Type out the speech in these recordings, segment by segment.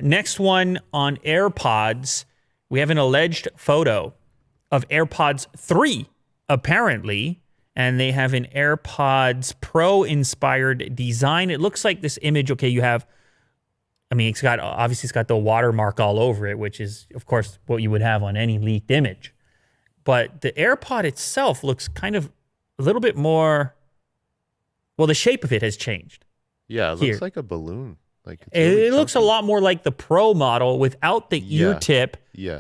Next one on AirPods, we have an alleged photo of AirPods 3, apparently, and they have an AirPods Pro-inspired design. It looks like this image, okay, you have, I mean, it's got the watermark all over it, which is, of course, what you would have on any leaked image. But the AirPod itself looks kind of a little bit more, well, the shape of it has changed. Yeah, it looks like a balloon. Like it's it really looks a lot more like the Pro model without the ear tip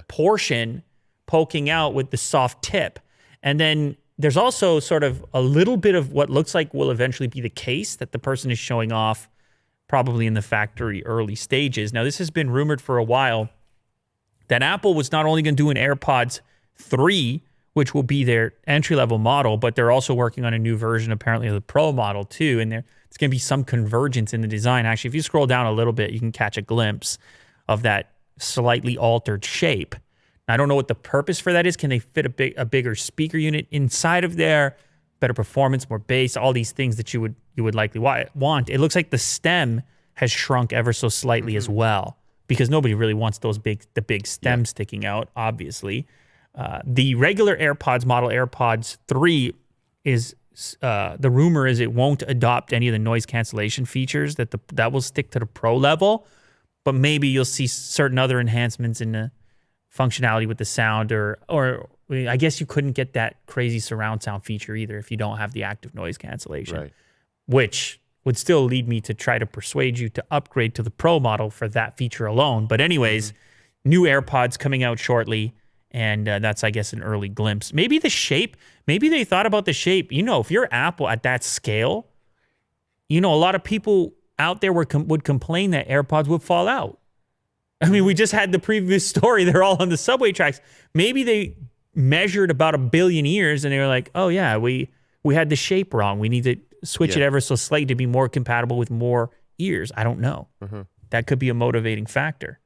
portion poking out with the soft tip. And then there's also sort of a little bit of what looks like will eventually be the case that the person is showing off probably in the factory early stages. Now, this has been rumored for a while that Apple was not only going to do an AirPods 3, which will be their entry-level model, but they're also working on a new version, apparently, of the Pro model, too. And it's going to be some convergence in the design. Actually, if you scroll down a little bit, you can catch a glimpse of that slightly altered shape. I don't know what the purpose for that is. Can they fit a bigger speaker unit inside of there? Better performance, more bass, all these things that you would likely want. It looks like the stem has shrunk ever so slightly as well, because nobody really wants the big stem sticking out, obviously. The regular AirPods model, AirPods 3, is the rumor is it won't adopt any of the noise cancellation features that will stick to the Pro level, but maybe you'll see certain other enhancements in the functionality with the sound, or I guess you couldn't get that crazy surround sound feature either if you don't have the active noise cancellation, which would still lead me to try to persuade you to upgrade to the Pro model for that feature alone. But anyways, new AirPods coming out shortly, and that's, I guess, an early glimpse. Maybe the shape, maybe they thought about the shape. You know, if you're Apple at that scale, you know, a lot of people out there would complain that AirPods would fall out. I mean, we just had the previous story. They're all on the subway tracks. Maybe they measured about 1 billion ears, and they were like, oh, yeah, we had the shape wrong. We need to switch it ever so slightly to be more compatible with more ears. I don't know. That could be a motivating factor.